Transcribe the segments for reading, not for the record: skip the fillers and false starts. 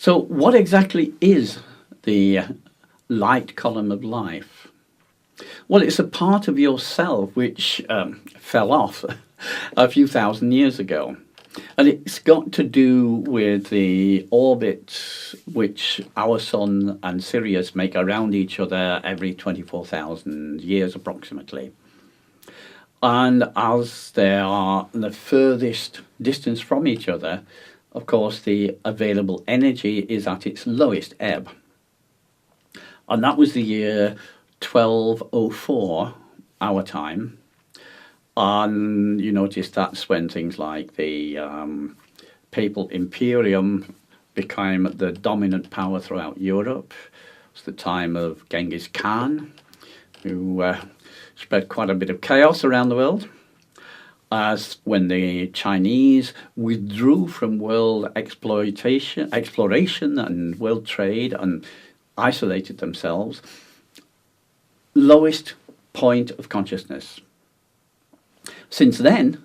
So what exactly is the light column of life? Well, it's a part of yourself which fell off a few thousand years ago. And it's got to do with the orbit which our sun and Sirius make around each other every 24,000 years approximately. And as they are the furthest distance from each other, of course, the available energy is at its lowest ebb. And that was the year 1204, our time. And you notice that's when things like the papal imperium became the dominant power throughout Europe. It's the time of Genghis Khan, who spread quite a bit of chaos around the world. As when the Chinese withdrew from world exploration and world trade and isolated themselves, lowest point of consciousness. Since then,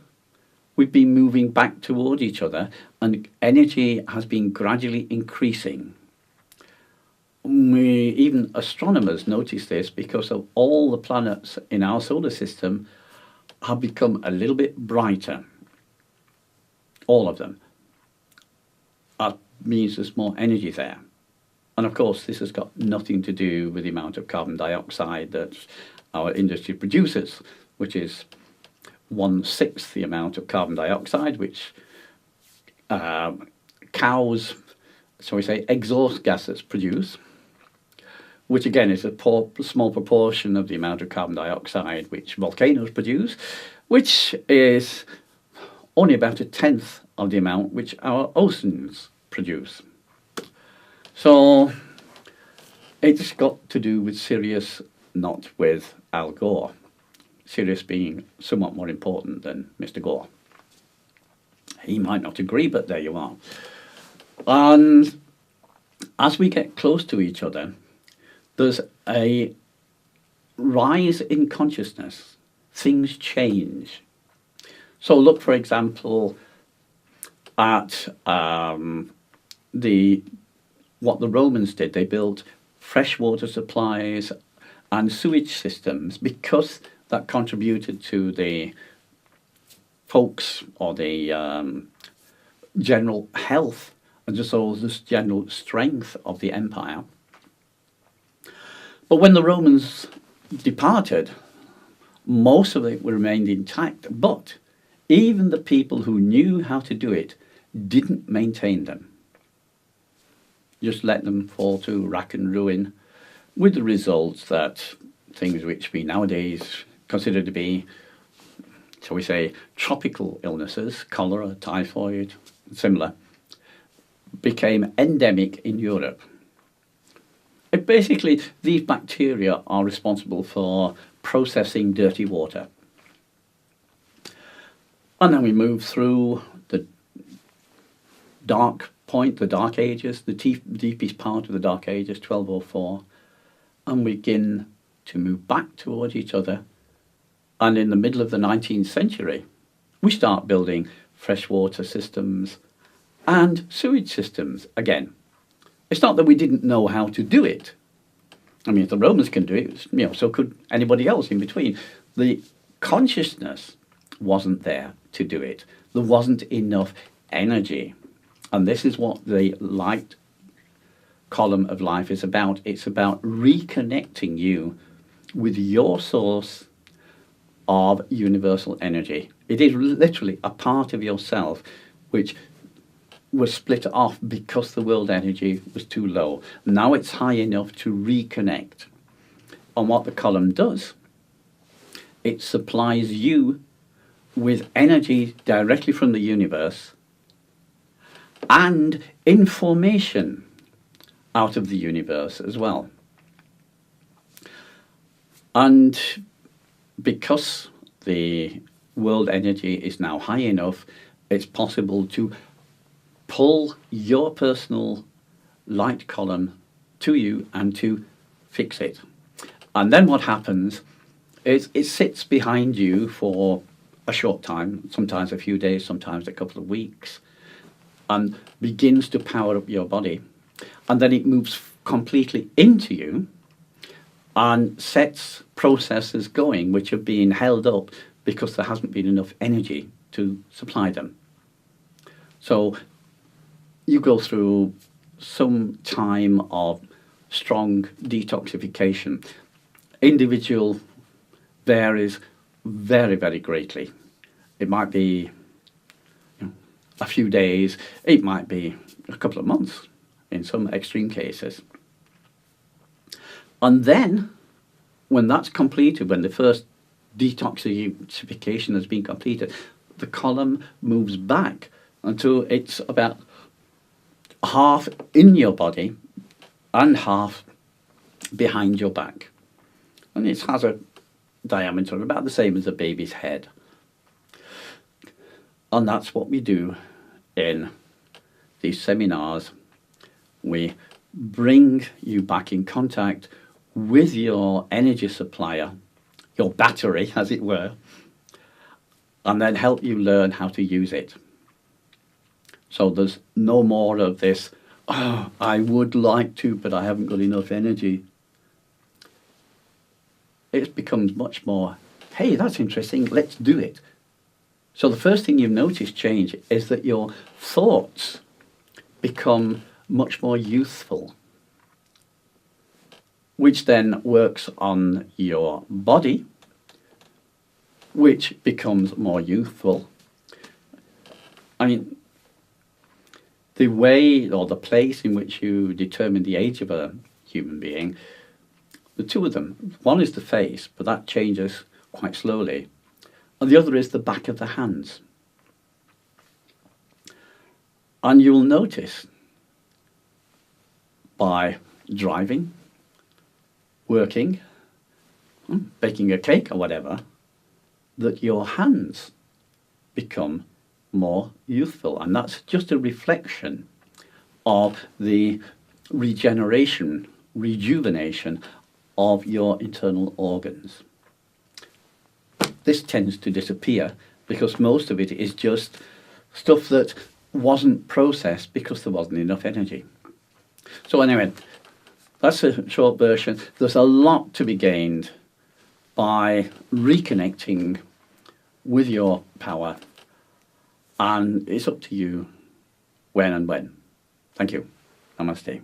we've been moving back toward each other and energy has been gradually increasing. Even astronomers notice this because of all the planets in our solar system have become a little bit brighter. All of them. That means there's more energy there. And of course, this has got nothing to do with the amount of carbon dioxide that our industry produces, which is 1/6 the amount of carbon dioxide which cows, shall we say, exhaust gases produce, which again is a small proportion of the amount of carbon dioxide which volcanoes produce, which is only about 1/10 of the amount which our oceans produce. So it's got to do with Sirius, not with Al Gore. Sirius being somewhat more important than Mr. Gore. He might not agree, but there you are. And as we get close to each other, there's a rise in consciousness. Things change. So look, for example, at what the Romans did. They built freshwater supplies and sewage systems because that contributed to the folks or the general health and just all this general strength of the empire. But when the Romans departed, most of it remained intact, but even the people who knew how to do it didn't maintain them. Just let them fall to rack and ruin, with the results that things which we nowadays consider to be, shall we say, tropical illnesses, cholera, typhoid, similar, became endemic in Europe. Basically, these bacteria are responsible for processing dirty water. And then we move through the dark point, the Dark Ages, the deepest part of the Dark Ages, 1204, and we begin to move back towards each other. And in the middle of the 19th century, we start building freshwater systems and sewage systems again. It's not that we didn't know how to do it. I mean, if the Romans can do it, so could anybody else in between. The consciousness wasn't there to do it. There wasn't enough energy. And this is what the light column of life is about. It's about reconnecting you with your source of universal energy. It is literally a part of yourself which was split off because the world energy was too low. Now it's high enough to reconnect. And what the column does, it supplies you with energy directly from the universe and information out of the universe as well. And because the world energy is now high enough, it's possible to pull your personal light column to you and to fix it. And then what happens is it sits behind you for a short time, sometimes a few days, sometimes a couple of weeks, and begins to power up your body. and then it moves completely into you and sets processes going which have been held up because there hasn't been enough energy to supply them. So you go through some time of strong detoxification. Individual varies very, very greatly. It might be a few days, it might be a couple of months in some extreme cases. And then, when that's completed, when the first detoxification has been completed, the column moves back until it's about half in your body and half behind your back. And it has a diameter about the same as a baby's head. And that's what we do in these seminars. We bring you back in contact with your energy supplier, your battery, as it were, and then help you learn how to use it. So there's no more of this, oh, I would like to, but I haven't got enough energy. It becomes much more, hey, that's interesting, let's do it. So the first thing you've noticed change is that your thoughts become much more youthful, which then works on your body, which becomes more youthful. I mean, the way or the place in which you determine the age of a human being, the two of them, one is the face, but that changes quite slowly, and the other is the back of the hands. And you'll notice by driving, working, baking a cake or whatever, that your hands become more youthful. And that's just a reflection of the rejuvenation of your internal organs. This tends to disappear because most of it is just stuff that wasn't processed because there wasn't enough energy. So anyway, that's a short version. There's a lot to be gained by reconnecting with your power, and it's up to you when and when. Thank you. Namaste.